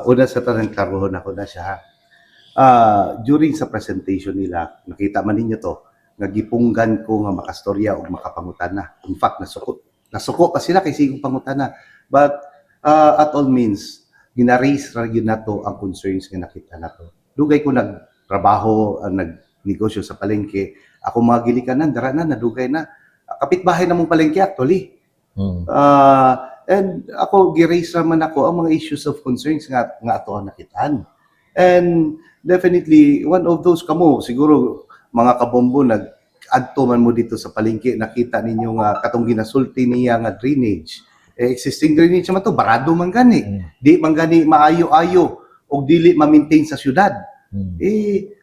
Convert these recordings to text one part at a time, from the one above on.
Una sa tanang karoon ako na siya. During sa presentation nila, nakita man ninyo to, nga gipunggan ko nga makastorya o makapangutana. In fact, nasuko pa sila kay sigong pangutana. But at all means, ginaraise ra gyud nato ang concerns nga nakita nato. Dugay ko nagtrabaho, nagnegosyo sa palengke. Ako mga gilikanan, dara na, nadugay na. Kapitbahay na mong palengke actually. And ako, giraise naman ako ang mga issues of concerns nga ato ang nakitaan. And definitely, one of those kamo, siguro mga kabombo, nag-adto man mo dito sa palengke, nakita ninyo nga katong ginasulti niya nga drainage. Existing drainage naman to, barado man gani. Di man gani maayo-ayo o dili ma-maintain sa syudad.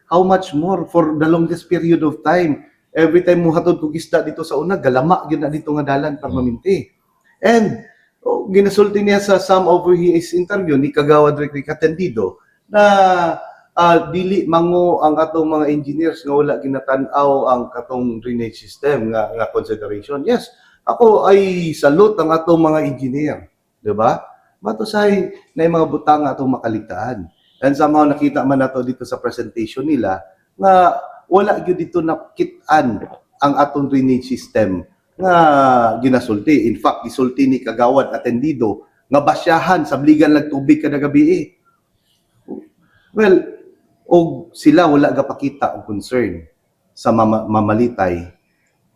How much more for the longest period of time? Every time mo hatod kog isda dito sa una, galama gyud na dito nga dalan para maminti. And ginasulti niya sa some of his interview ni Kagawad Ricky Catendido na dili mango ang atong mga engineers nga wala ginatan-aw ang katong drainage system nga consideration. Yes, ako ay salute ang atong mga engineer, di ba? Matusay na yung mga butang nga atong makaligtaan. And somehow nakita man nato dito sa presentation nila nga wala gyud dito nakitaan ang atong drainage system nga ginasulti. In fact, gisulti ni Kagawad Atendido nga basyahan sa bligan lang tubig kada gabi. Well, og sila wala gapakita og concern sa mamalitay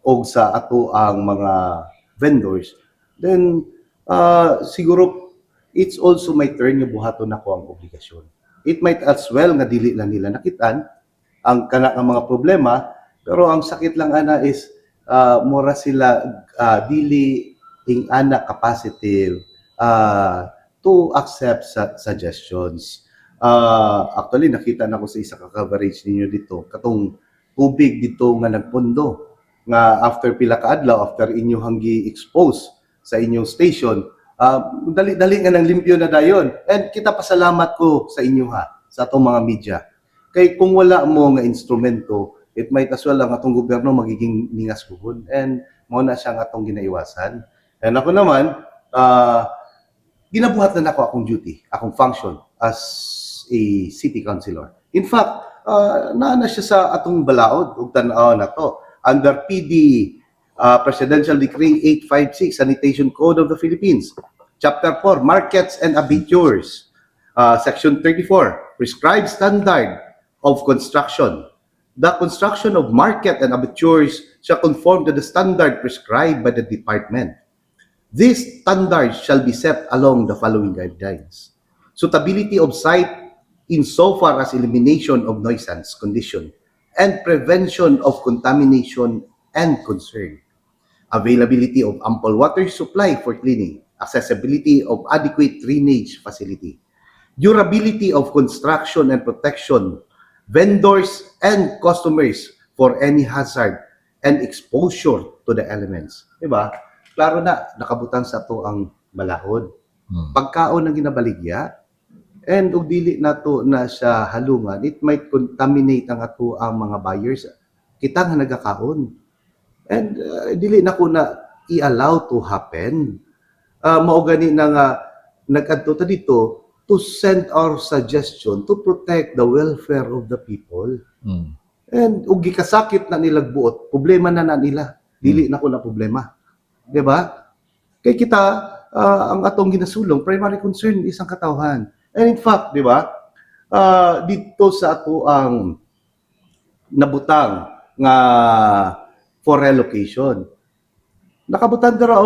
o sa ato ang mga vendors, then siguro it's also my turn nga buhaton nako ang obligasyon. It might as well nga dili lang nila nakitaan ang kana nga mga problema, pero ang sakit lang ana is mura sila dili ing ana capacitive to accept suggestions. Actually, nakita na ko sa isa ka-coverage ninyo dito, katong tubig dito nga nagpundo, nga after pila ka adlaw, after inyo hanggi expose sa inyong station, dali-dali nga nang limpyo na dayon. And kita pasalamat ko sa inyo sa atong mga media. Kay kung wala mo nga instrumento, it might as well ang atong gobyerno magiging ningas buhon. And mo na siya nga atong ginaiwasan. And ako naman, ginabuhat na ako akong duty, akong function as a city councilor. In fact, naana siya sa atong balaod ug tan-aw na to under PD Presidential Decree 856 Sanitation Code of the Philippines, Chapter 4 Markets and Abattoirs, Section 34 Prescribed Standard of Construction. The construction of market and abattoirs shall conform to the standard prescribed by the department. These standards shall be set along the following guidelines: suitability of site insofar as elimination of nuisance condition and prevention of contamination and concern, availability of ample water supply for cleaning, accessibility of adequate drainage facility, durability of construction and protection, vendors and customers for any hazard and exposure to the elements. Diba? Klaro na, nakabutang sa to ang malahod. Pagkaon ang ginabaligya, and ug dili nato na siya halungan, it might contaminate ang ato ang mga buyers. Kita nga nagakaon. And dili na ko na i-allow to happen. Mao gani na nga nag-adto ta dito to send our suggestion to protect the welfare of the people. And ug gikasakit na nilag buot, problema na nila. Dili na ko na problema. Di ba? Kay kita, ang atong ginasulong, primary concern is ang katawhan. And in fact, di ba, dito sa ato ang nabutang nga for relocation, nakabutang dara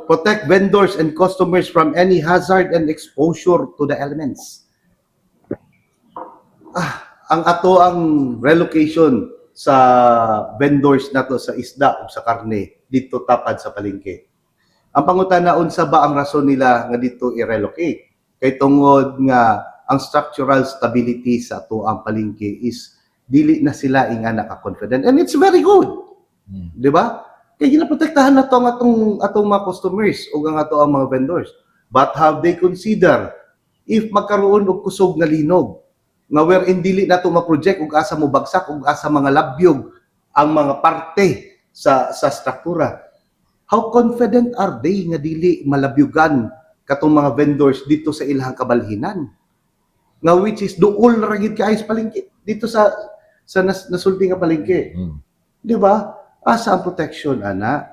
protect vendors and customers from any hazard and exposure to the elements. Ang ato ang relocation sa vendors nato sa isda o sa karne dito tapad sa palengke. Ang pangutana unsa ba ang rason nila nga dito i-relocate? Kay tungod nga ang structural stability sa ato ang palengke is dili na sila inga naka-confident, and it's very good. Di ba? Kay ginaprotektahan na to ang atong mga customers o ang ato ang mga vendors. But have they consider if magkaroon og kusog nga linog nga wherein dili nato ma-project ug asa mo bagsak ug asa mga labyog ang mga parte sa struktura. How confident are they nga dili malabyugan katong mga vendors dito sa ilahang kabalhinan? Nga which is duol ra gid kay sa palengke dito sa nasulti nga palengke. Di ba? Asa ang protection ana?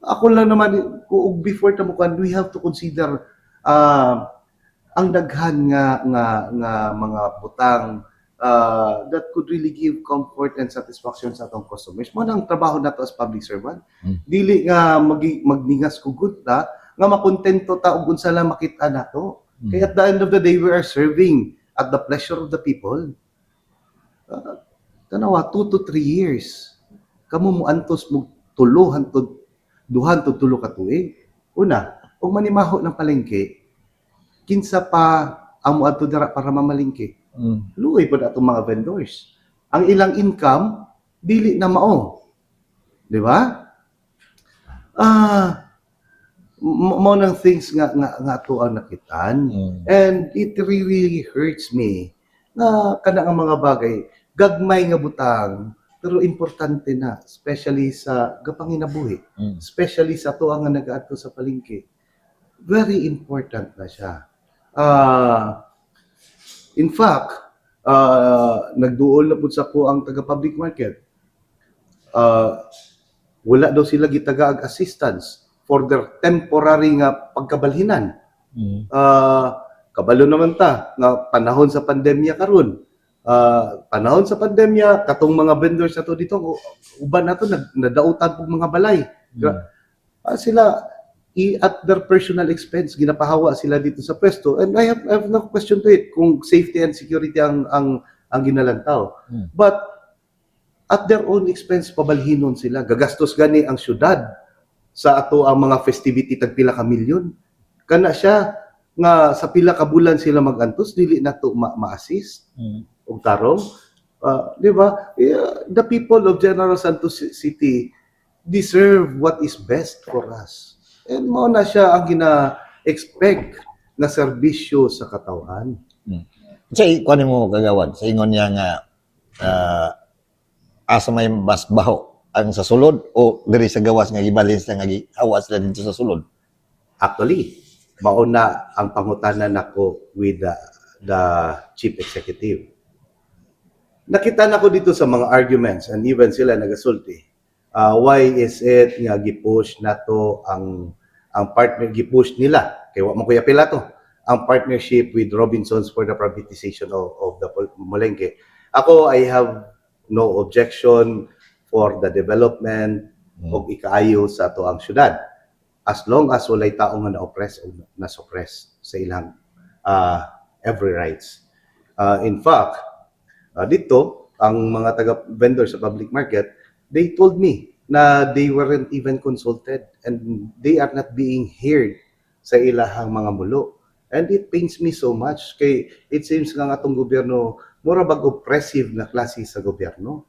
Ako lang naman kung before ta mo kan, we have to consider ang daghan nga mga butang that could really give comfort and satisfaction sa atong customers. Mo nang trabaho nato as public servant. Dili nga magningas kugot ta nga makontento ta ug unsa lang makita nato. Kaya at the end of the day, we are serving at the pleasure of the people. Tanawa, 2 to 3 years. Kamu mo antos mo tulo hantod duhan to tulo ka tuig. Una, kung manimaho ng palengke, kinsa pa ang moadto dira para mamalingke. Luoy po atong mga vendors. Ang ilang income dili na mao. Di ba? Mo nang things nga ato ang nakitan. And it really hurts me na kana nga mga bagay gagmay nga butang pero importante na, especially sa gapanginabuhi, especially sa ato nga nagaadto sa palengke. Very important na siya. In fact, nagduol na po sa ko ang taga-public market. Wala daw sila gitagaag assistance for their temporary nga pagkabalhinan. Kabalo naman ta nga panahon sa pandemya karon. Panahon sa pandemya katong mga vendors nato dito uban nato nadautan pug mga balay. Sila at their personal expense ginapahawa sila dito sa pwesto, and I have no question to it kung safety and security ang ginalantaw. But at their own expense pabalhinon sila, gagastos gani ang syudad sa ato ang mga festivity tagpila ka milyon. Kana siya nga sa pila ka bulan sila magantos dili nato ma-assist og tarong. Di ba? The people of General Santos City deserve what is best for us. And mo na siya ang gina-expect na serbisyo sa katawan. Sa ikuan mo kagawad, sa ingon niya nga asa may mas baho ang sa sulod o diri sa gawas nga gibalins lang nga gihawas lang dito sa sulod. Actually, mauna ang pangutanan nako with the chief executive. Nakita na ko dito sa mga arguments and even sila nagasulti. Why is it nga gipush nato ang partner gipush nila kay wa man kuya pila to ang partnership with Robinsons for the privatization of the Molengke. Ako, I have no objection for the development og ikaayo sa ato ang syudad as long as walay tao nga na-oppress o na-suppress sa ilang every rights. In fact, dito ang mga taga-vendor sa public market, they told me na they weren't even consulted and they are not being heard sa ilahang mga mulo. And it pains me so much kay it seems nga atong gobyerno mura bag oppressive na klase sa gobyerno.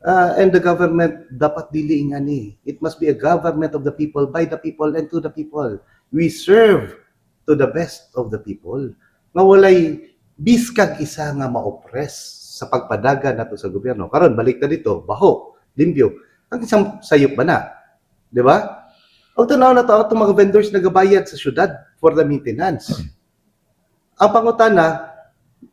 And the government dapat dili ingani. It must be a government of the people, by the people, and to the people. We serve to the best of the people. Nga walay biskag isa nga ma-oppress sa pagpadaga nato sa gobyerno. Karon balik na dito, baho, limpyo. Ang isang sayop ba na? Di ba? O tanaw na to, itong mga vendors nagabayad sa syudad for the maintenance. Ang pangutana,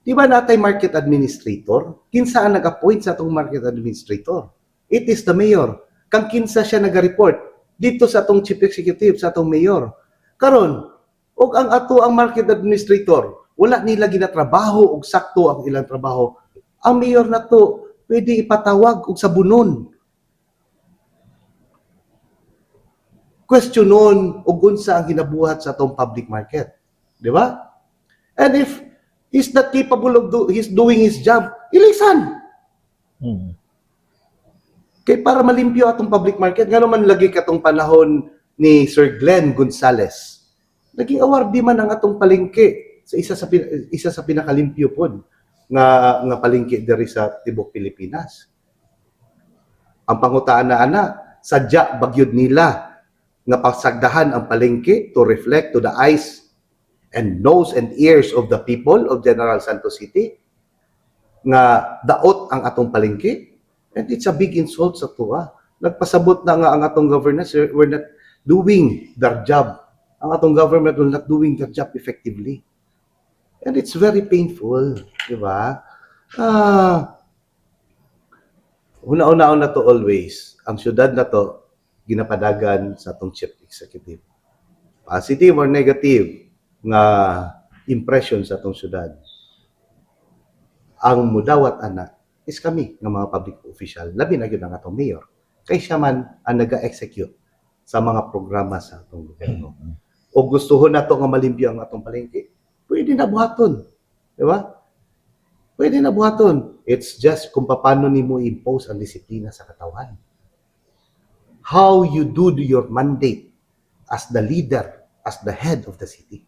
di ba natay market administrator? Kinsa ang nag-appoint sa itong market administrator? It is the mayor. Kang kinsa siya nag-report dito sa itong chief executive, sa itong mayor. Karon, og ang ato ang market administrator, wala nila ginatrabaho og sakto ang ilang trabaho. Ang mayor na to, pwede ipatawag og sabunon. Questionon og unsa ang ginabuhat sa atong public market. Di ba? And if he's not capable of he's doing his job, ilisan. Kay para malimpyo atong public market, nga naman lagi katong panahon ni Sir Glenn Gonzales. Naging awardee man ang atong palengke sa isa sa pinakalimpyo pod nga palengke diri sa tibok Pilipinas. Ang pangutaan na ana, sadya bagyod nila nga pasagdahan ang palengke to reflect to the eyes and nose and ears of the people of General Santos City nga daot ang atong palengke, and it's a big insult sa tuwa. nagpasabot na nga ang atong governance were not doing their job. Ang atong government will not doing their job effectively. And it's very painful, di ba? Una-una na to always, ang syudad na to, ginapadagan sa atong chief executive. Positive or negative nga impression sa atong syudad. Ang mudawat ana is kami nga mga public official, labi na gyud ang atong mayor. Kay siya man ang naga-execute sa mga programa sa atong gobyerno. O gustuhon nato nga malimpyo ang atong palengke, pwede na buhaton. Di ba? Pwede na buhaton. It's just kung paano nimo impose ang disiplina sa katawan. How you do your mandate as the leader, as the head of the city.